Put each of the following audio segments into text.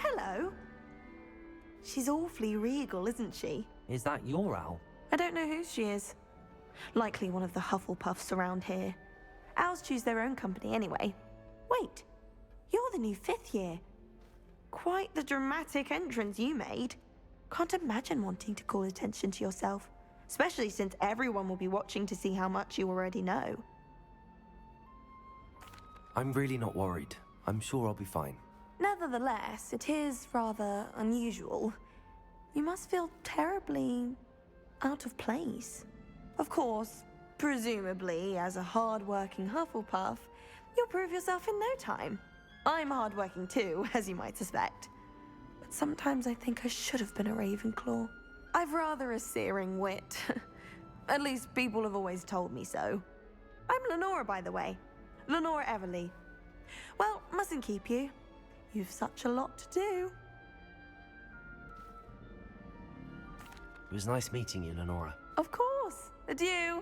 hello. She's awfully regal, isn't she? Is that your owl? I don't know whose she is. Likely one of the Hufflepuffs around here. Owls choose their own company anyway. Wait, you're the new 5th year. Quite the dramatic entrance you made. Can't imagine wanting to call attention to yourself, especially since everyone will be watching to see how much you already know. I'm really not worried. I'm sure I'll be fine. Nevertheless, it is rather unusual. You must feel terribly out of place. Of course, presumably, as a hard-working Hufflepuff, you'll prove yourself in no time. I'm hard-working too, as you might suspect. But sometimes I think I should have been a Ravenclaw. I've rather a searing wit. At least people have always told me so. I'm Lenora, by the way. Lenora Everly. Well, mustn't keep you. You've such a lot to do. It was nice meeting you, Lenora. Of course. Adieu.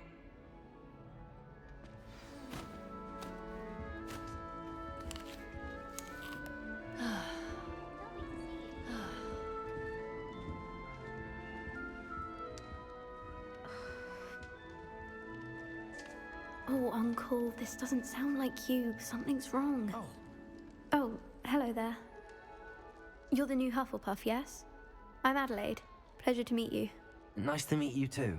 Oh, Uncle, this doesn't sound like you. Something's wrong. Oh, hello there. You're the new Hufflepuff, yes? I'm Adelaide. Pleasure to meet you. Nice to meet you too.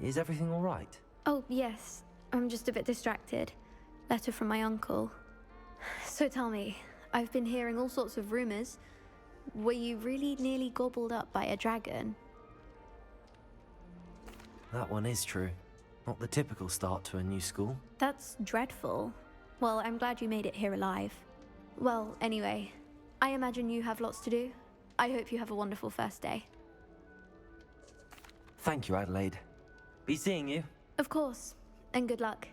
Is everything all right? Oh, yes. I'm just a bit distracted. Letter from my uncle. So tell me, I've been hearing all sorts of rumors. Were you really nearly gobbled up by a dragon? That one is true. Not the typical start to a new school. That's dreadful. Well, I'm glad you made it here alive. Well, anyway, I imagine you have lots to do. I hope you have a wonderful first day. Thank you, Adelaide. Be seeing you. Of course, and good luck.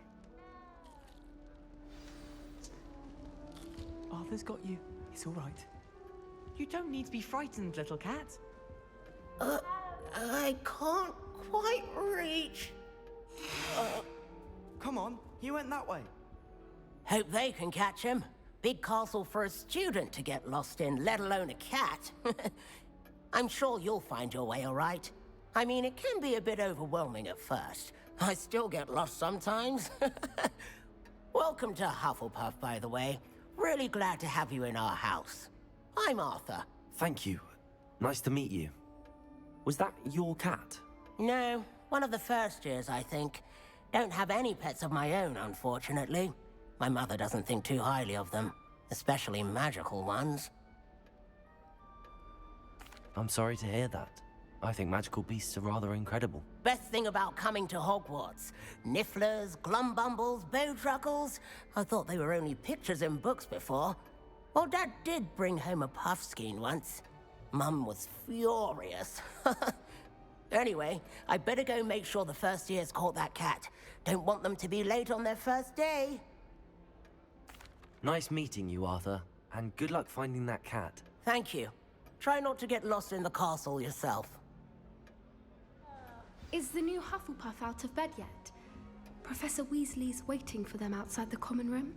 Arthur's got you. It's all right. You don't need to be frightened, little cat. I can't quite reach. Come on, you went that way. Hope they can catch him. Big castle for a student to get lost in, let alone a cat. I'm sure you'll find your way all right. I mean, it can be a bit overwhelming at first. I still get lost sometimes. Welcome to Hufflepuff, by the way. Really glad to have you in our house. I'm Arthur. Thank you. Nice to meet you. Was that your cat? No, one of the first years, I think. Don't have any pets of my own, unfortunately. My mother doesn't think too highly of them, especially magical ones. I'm sorry to hear that. I think magical beasts are rather incredible. Best thing about coming to Hogwarts. Nifflers, glumbumbles, bowtruckles. I thought they were only pictures in books before. Well, Dad did bring home a puffskein once. Mum was furious. Anyway, I better go make sure the first years caught that cat. Don't want them to be late on their first day. Nice meeting you, Arthur. And good luck finding that cat. Thank you. Try not to get lost in the castle yourself. Is the new Hufflepuff out of bed yet? Professor Weasley's waiting for them outside the common room.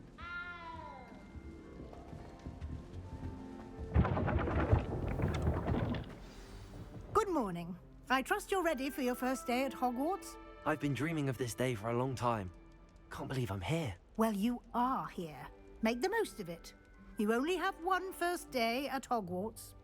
Good morning. I trust you're ready for your first day at Hogwarts? I've been dreaming of this day for a long time. Can't believe I'm here. Well, you are here. Make the most of it. You only have one first day at Hogwarts.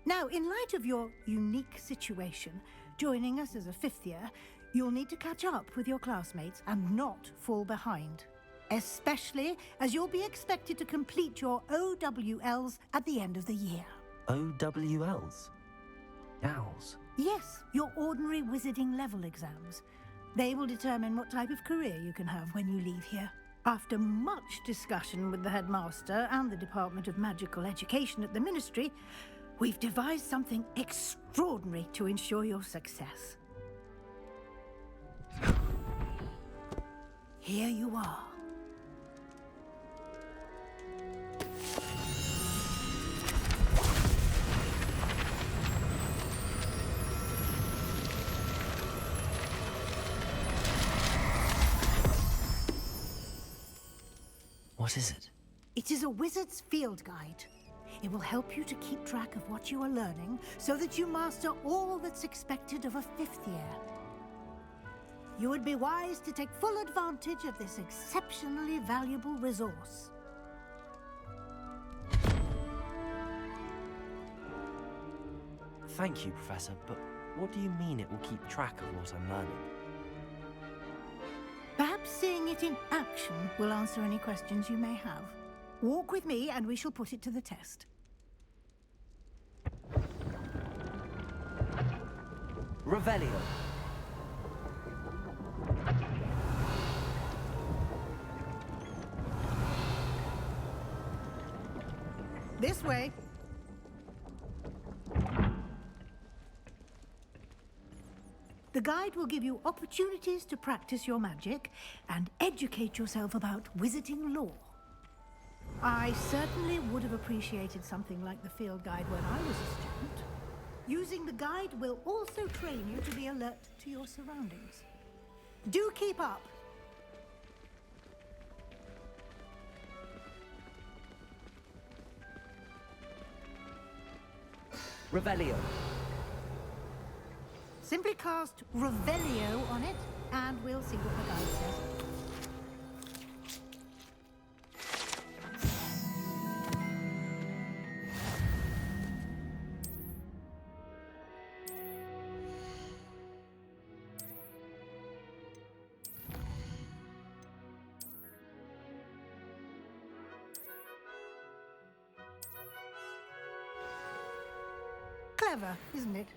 Now, in light of your unique situation, joining us as a 5th year, you'll need to catch up with your classmates and not fall behind. Especially as you'll be expected to complete your OWLs at the end of the year. OWLs? Owls? Yes, your ordinary wizarding level exams. They will determine what type of career you can have when you leave here. After much discussion with the headmaster and the Department of Magical Education at the Ministry, we've devised something extraordinary to ensure your success. Here you are. What is it? It is a wizard's field guide. It will help you to keep track of what you are learning so that you master all that's expected of a 5th year. You would be wise to take full advantage of this exceptionally valuable resource. Thank you, Professor, but what do you mean it will keep track of what I'm learning? Perhaps seeing it in action will answer any questions you may have. Walk with me and we shall put it to the test. Revelio. This way. The guide will give you opportunities to practice your magic and educate yourself about wizarding lore. I certainly would have appreciated something like the field guide when I was a student. Using the guide will also train you to be alert to your surroundings. Do keep up. Revelio. Simply cast Revelio on it, and we'll see what the guide says. Clever, isn't it?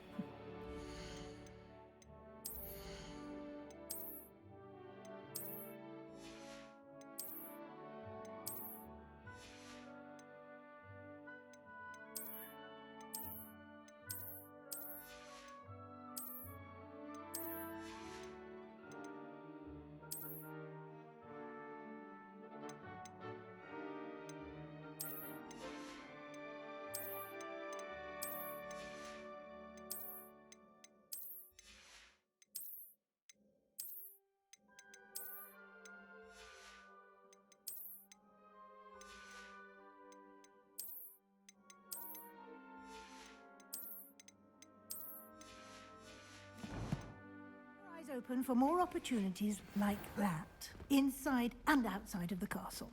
Eyes open for more opportunities like that, inside and outside of the castle.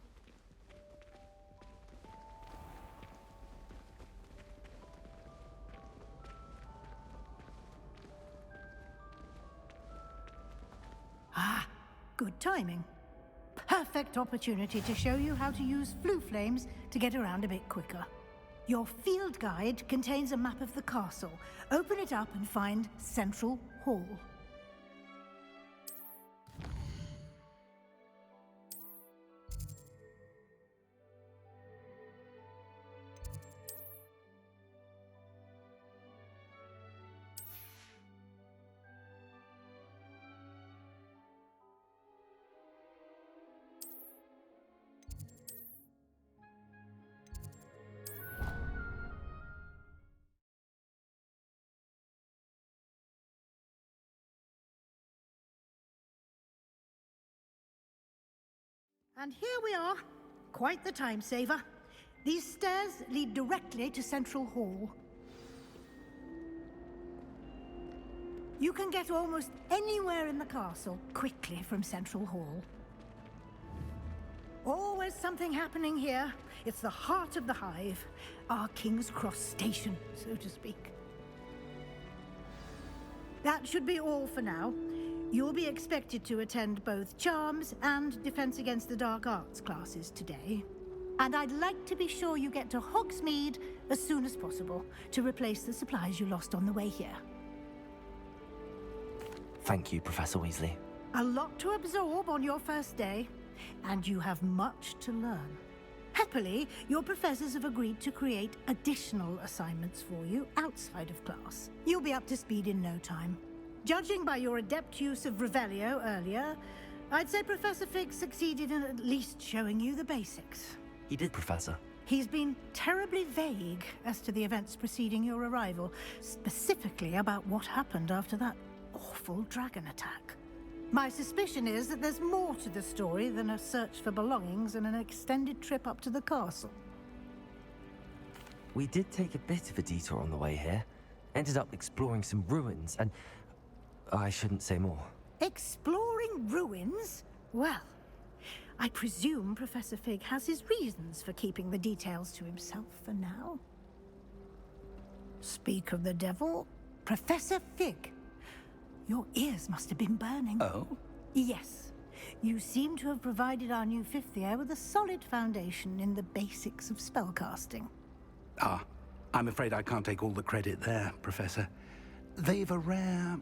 Ah, good timing. Perfect opportunity to show you how to use flue flames to get around a bit quicker. Your field guide contains a map of the castle. Open it up and find Central Hall. And here we are. Quite the time saver. These stairs lead directly to Central Hall. You can get almost anywhere in the castle quickly from Central Hall. Always something happening here. It's the heart of the hive, our King's Cross station, so to speak. That should be all for now. You'll be expected to attend both Charms and Defense Against the Dark Arts classes today. And I'd like to be sure you get to Hogsmeade as soon as possible to replace the supplies you lost on the way here. Thank you, Professor Weasley. A lot to absorb on your first day, and you have much to learn. Happily, your professors have agreed to create additional assignments for you outside of class. You'll be up to speed in no time. Judging by your adept use of Revelio earlier, I'd say Professor Fig succeeded in at least showing you the basics. He did, Professor. He's been terribly vague as to the events preceding your arrival, specifically about what happened after that awful dragon attack. My suspicion is that there's more to the story than a search for belongings and an extended trip up to the castle. we did take a bit of a detour on the way here. Ended up exploring some ruins, and I shouldn't say more. Exploring ruins? Well, I presume Professor Fig has his reasons for keeping the details to himself for now. Speak of the devil, Professor Fig. Your ears must have been burning. Oh? Yes. You seem to have provided our new fifth year with a solid foundation in the basics of spellcasting. Ah, I'm afraid I can't take all the credit there, Professor. They've a rare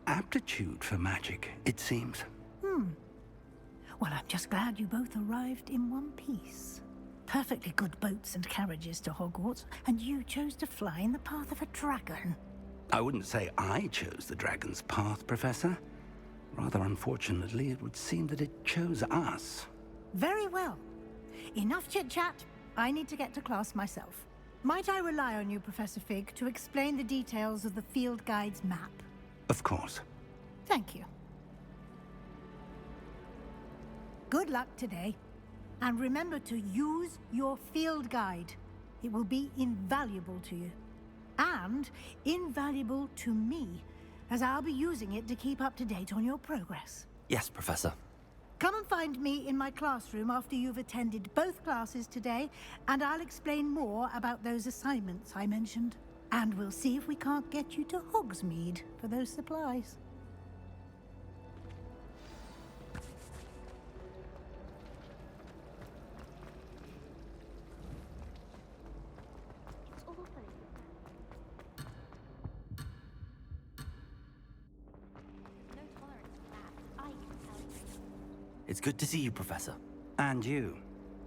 aptitude for magic, it seems. Well, I'm just glad you both arrived in one piece. Perfectly good boats and carriages to Hogwarts, and you chose to fly in the path of a dragon. I wouldn't say I chose the dragon's path, Professor. Rather unfortunately, it would seem that it chose us. Very well. Enough chit-chat. I need to get to class myself. Might I rely on you, Professor Fig, to explain the details of the field guide's map? Of course. Thank you. Good luck today. And remember to use your field guide. It will be invaluable to you. And invaluable to me, as I'll be using it to keep up to date on your progress. Yes, Professor. Come and find me in my classroom after you've attended both classes today, and I'll explain more about those assignments I mentioned. And we'll see if we can't get you to Hogsmeade for those supplies. It's good to see you, Professor. And you.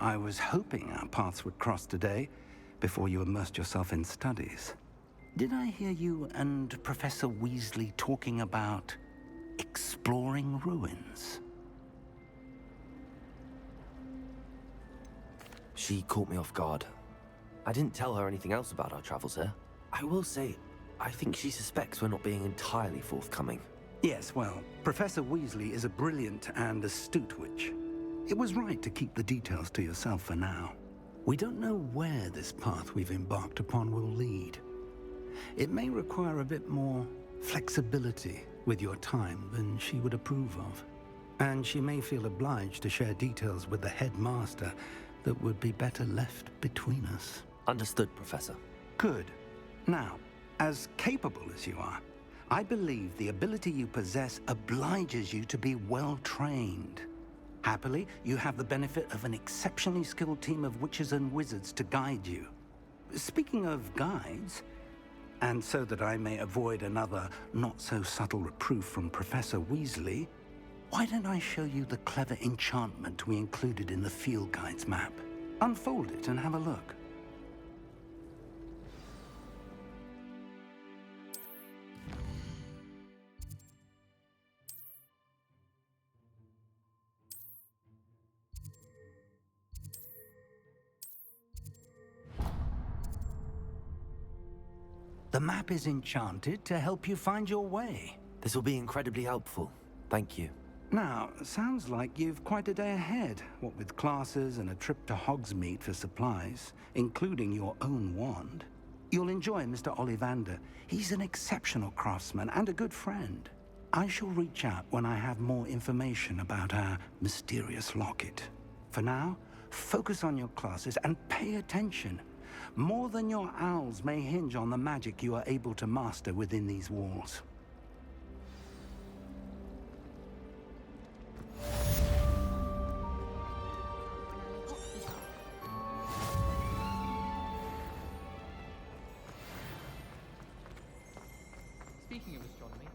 I was hoping our paths would cross today, before you immersed yourself in studies. Did I hear you and Professor Weasley talking about exploring ruins? She caught me off guard. I didn't tell her anything else about our travels here. I will say, I think she suspects we're not being entirely forthcoming. Yes, well, Professor Weasley is a brilliant and astute witch. It was right to keep the details to yourself for now. We don't know where this path we've embarked upon will lead. It may require a bit more flexibility with your time than she would approve of. And she may feel obliged to share details with the headmaster that would be better left between us. Understood, Professor. Good. Now, as capable as you are, I believe the ability you possess obliges you to be well trained. Happily, you have the benefit of an exceptionally skilled team of witches and wizards to guide you. Speaking of guides, and so that I may avoid another not-so-subtle reproof from Professor Weasley, why don't I show you the clever enchantment we included in the field guide's map? Unfold it and have a look. The map is enchanted to help you find your way. This will be incredibly helpful. Thank you. Now, sounds like you've quite a day ahead, what with classes and a trip to Hogsmeade for supplies, including your own wand. You'll enjoy Mr. Ollivander. He's an exceptional craftsman and a good friend. I shall reach out when I have more information about our mysterious locket. For now, focus on your classes and pay attention. More than your owls may hinge on the magic you are able to master within these walls. Speaking of astronomy,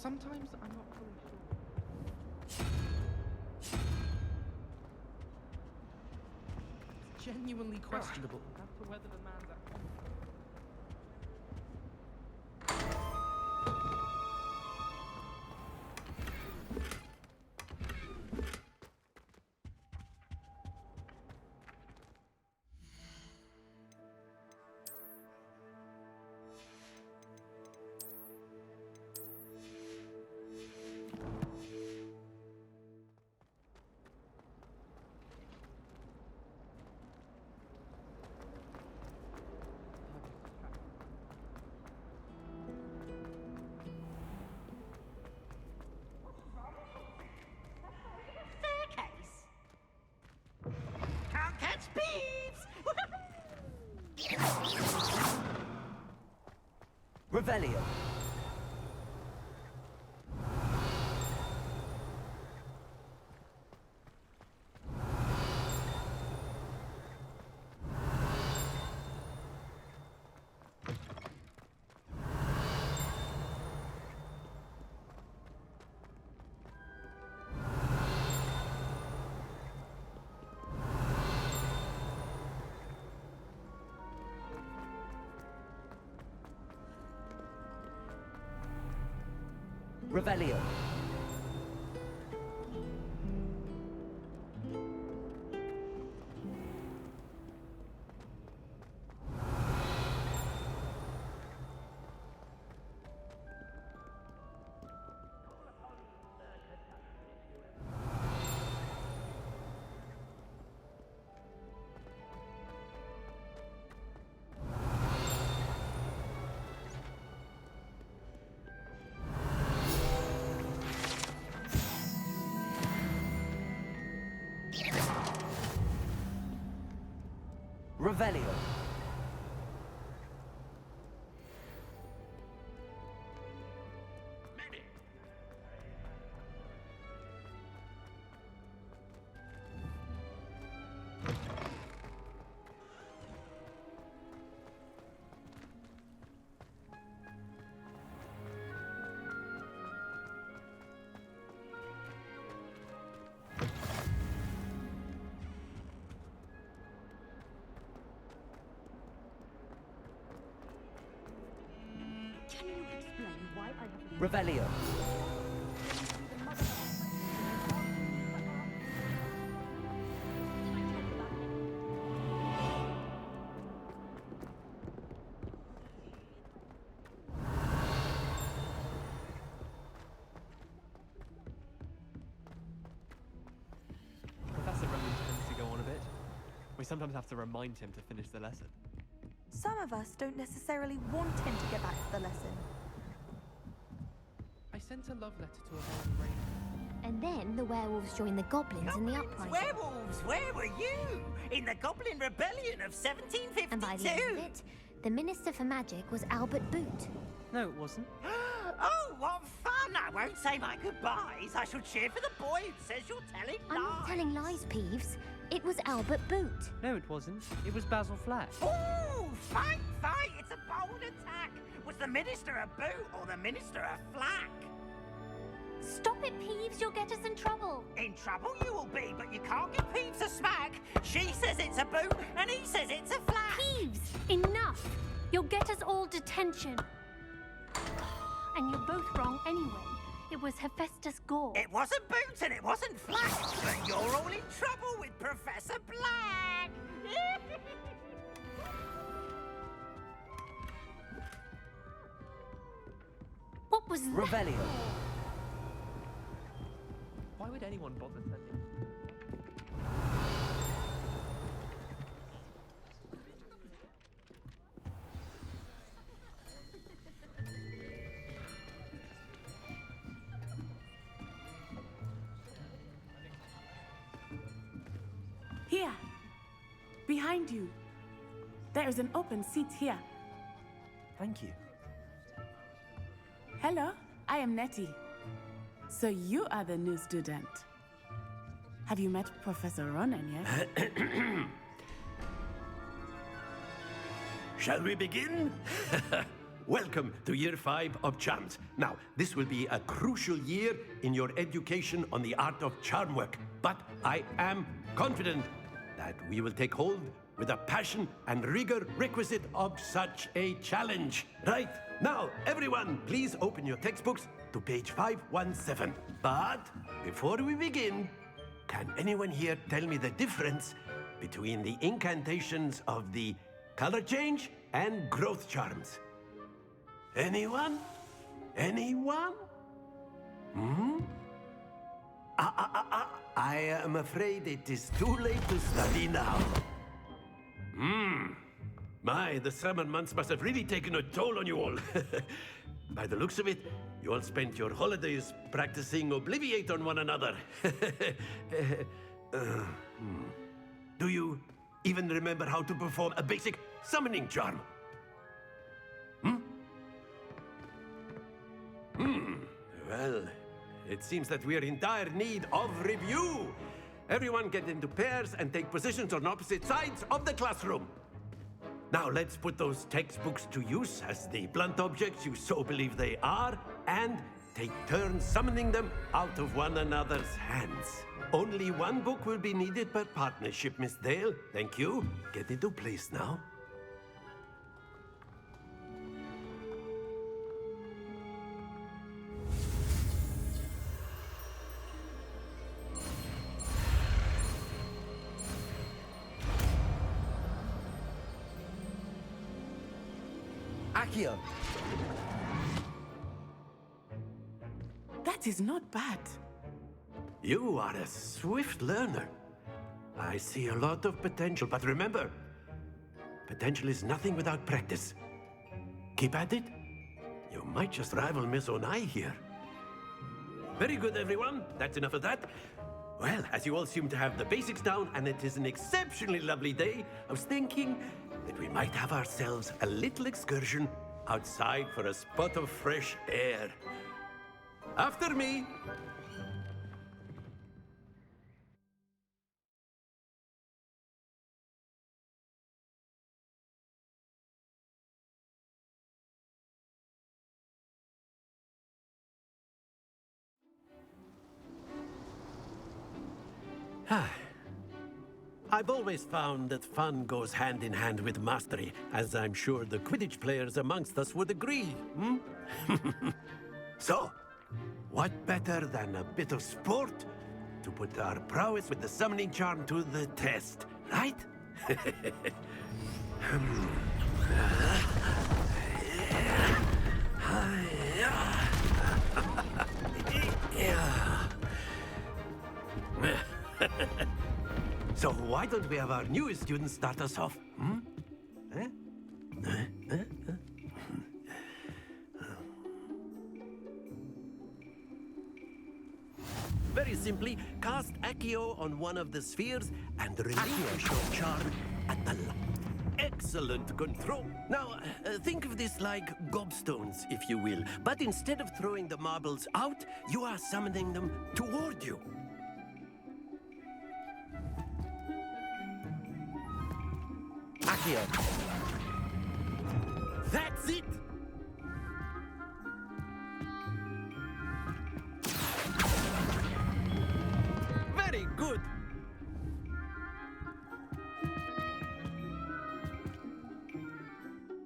Sometimes I'm not fully sure. It's genuinely questionable as to whether the man's actually... Staircase. Can't catch thieves. Revelio. Revelio. Revelio. Can you explain why I have... Revelio. Professor Rowan tends to go on a bit. We sometimes have to remind him to finish the lesson. Some of us don't necessarily want him to get back to the lesson. I sent a love letter to a man raven. And then the werewolves joined the goblins in the uprising. Werewolves, where were you? In the Goblin Rebellion of 1752? And by the end of it, the Minister for Magic was Albert Boot. No, it wasn't. Oh, what fun! I won't say my goodbyes. I shall cheer for the boy who says you're telling lies. I'm not telling lies, Peeves. It was Albert Boot. No, it wasn't. It was Basil Flack. Ooh, fight, fight! It's a bold attack. Was the Minister a boot or the Minister a flack? Stop it, Peeves. You'll get us in trouble. In trouble you will be, but you can't give Peeves a smack. She says it's a boot, and he says it's a flack. Peeves, enough. You'll get us all detention. And you're both wrong anyway. It was Hephaestus Gore. It wasn't boot and it wasn't flack, but you're all in trouble with Professor Black. What was that? Revelio. Why would anyone bother sending? Here, behind you. There is an open seat here. Thank you. Hello, I am Nettie. So you are the new student. Have you met Professor Ronan yet? Shall we begin? welcome to Year 5 of Charms. Now, this will be a crucial year in your education on the art of charm work, but I am confident that we will take hold with the passion and rigor requisite of such a challenge. Right, now, everyone, please open your textbooks to page 517. But before we begin, can anyone here tell me the difference between the incantations of the color change and growth charms? Anyone? Anyone? I am afraid it is too late to study now. My, the summer months must have really taken a toll on you all. By the looks of it, you all spent your holidays practicing Obliviate on one another. Do you even remember how to perform a basic summoning charm? Well, it seems that we are in dire need of review. Everyone get into pairs and take positions on opposite sides of the classroom. Now let's put those textbooks to use as the blunt objects you so believe they are, and take turns summoning them out of one another's hands. Only one book will be needed per partnership, Miss Dale. Thank you. Get into place now. Accio! That is not bad. You are a swift learner. I see a lot of potential, but remember, potential is nothing without practice. Keep at it. You might just rival Miss Onai here. Very good, everyone. That's enough of that. Well, as you all seem to have the basics down, and it is an exceptionally lovely day, I was thinking that we might have ourselves a little excursion outside for a spot of fresh air. After me. I've always found that fun goes hand in hand with mastery, as I'm sure the Quidditch players amongst us would agree. So, what better than a bit of sport to put our prowess with the summoning charm to the test, right? So why don't we have our newest student start us off? Very simply, cast Accio on one of the spheres and relinquish your charm at the excellent control. Now, think of this like gobstones, if you will. But instead of throwing the marbles out, you are summoning them toward you. Accio! That's it! Very good!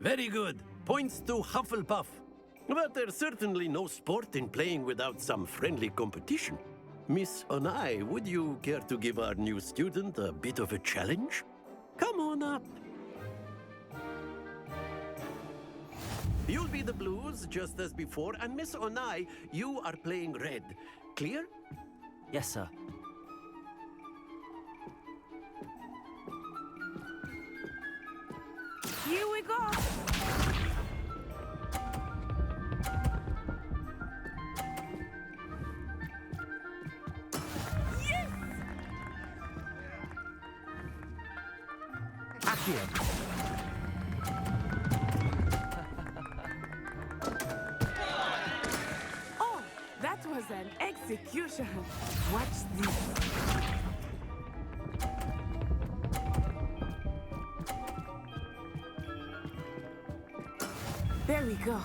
Very good. Points to Hufflepuff. But there's certainly no sport in playing without some friendly competition. Miss Onai, would you care to give our new student a bit of a challenge? Come on up. You'll be the blues, just as before, and Miss Onai, you are playing red. Clear? Yes, sir. Here we go. Yes! Accio! Oh, that was an execution. Watch this. Very we go.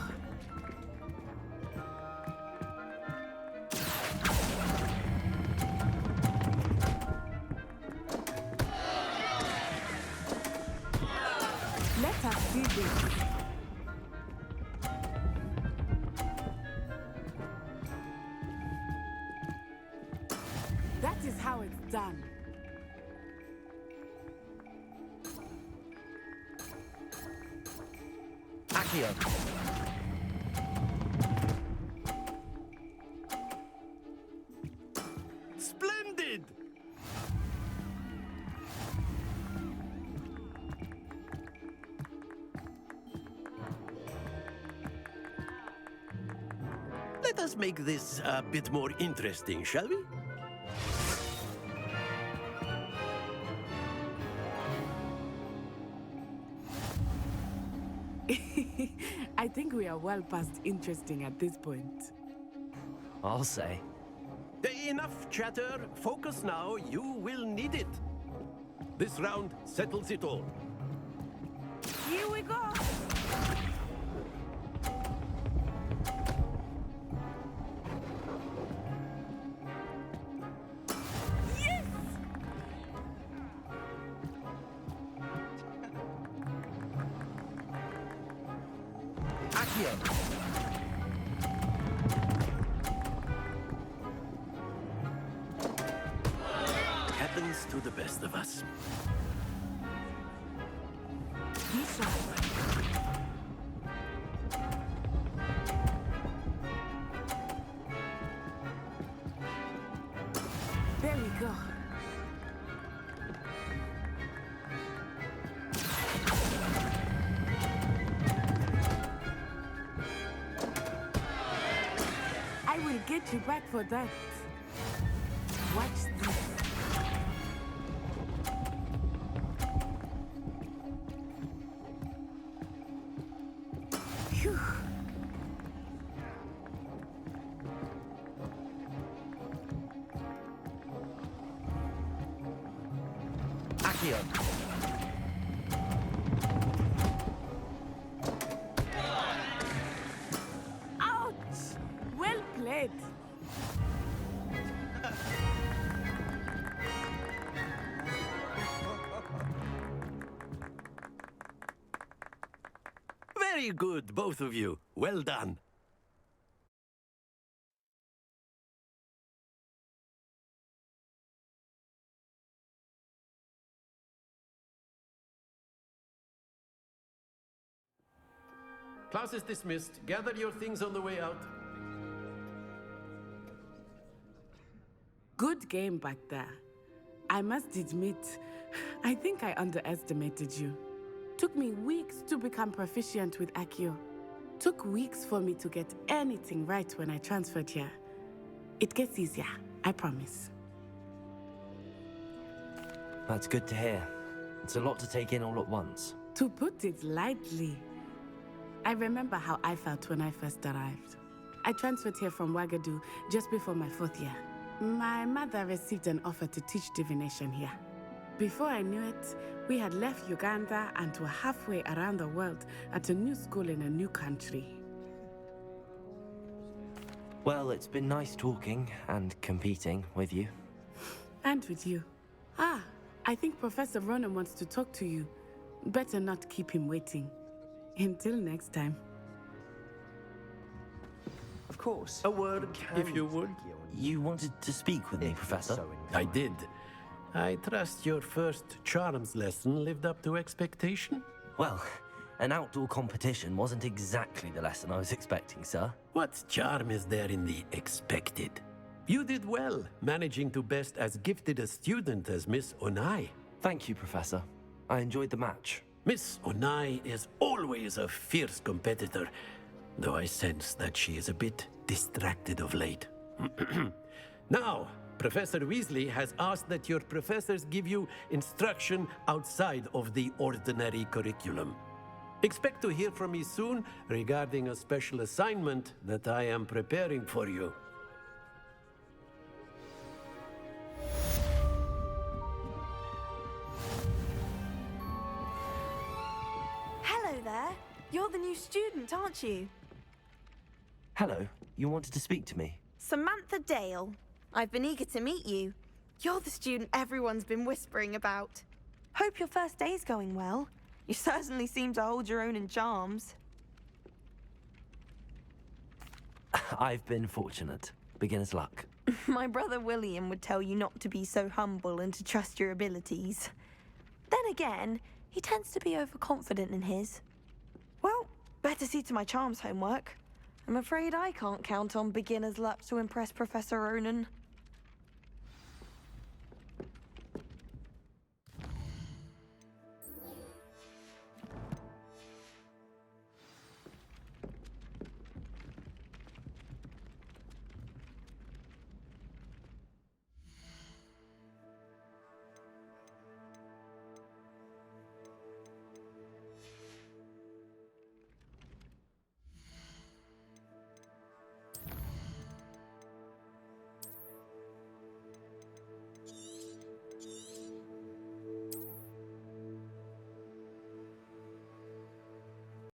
Let us see this. That is how it's done. Accio. Splendid! Let us make this a bit more interesting, shall we? I think we are well past interesting at this point. I'll say. Enough chatter. Focus now. You will need it. This round settles it all. Here we go! Yes! Accio. Happens to the best of us. Be sharp. There we go. I will get you back for that. Watch this. Phew. Accio. Ouch! Well played. Very good, both of you. Well done. Class is dismissed. Gather your things on the way out. Good game back there. I must admit, I think I underestimated you. Took me weeks to become proficient with Accio. Took weeks for me to get anything right when I transferred here. It gets easier, I promise. That's good to hear. It's a lot to take in all at once. To put it lightly, I remember how I felt when I first arrived. I transferred here from Wagadu just before my 4th year. My mother received an offer to teach divination here. Before I knew it, we had left Uganda and were halfway around the world at a new school in a new country. Well, it's been nice talking and competing with you. And with you. Ah, I think Professor Ronan wants to talk to you. Better not keep him waiting. Until next time. Of course. A word, if you would. You wanted to speak with me, Professor? I did. I trust your first charms lesson lived up to expectation? Well, an outdoor competition wasn't exactly the lesson I was expecting, sir. What charm is there in the expected? You did well, managing to best as gifted a student as Miss Onai. Thank you, Professor. I enjoyed the match. Miss Onai is always a fierce competitor, though I sense that she is a bit distracted of late. Now, Professor Weasley has asked that your professors give you instruction outside of the ordinary curriculum. Expect to hear from me soon regarding a special assignment that I am preparing for you. Hello there. You're the new student, aren't you? Hello, you wanted to speak to me? Samantha Dale. I've been eager to meet you. You're the student everyone's been whispering about. Hope your first day's going well. You certainly seem to hold your own in charms. I've been fortunate. Beginner's luck. My brother William would tell you not to be so humble and to trust your abilities. Then again, he tends to be overconfident in his. Well, better see to my charms homework. I'm afraid I can't count on beginner's luck to impress Professor Ronan.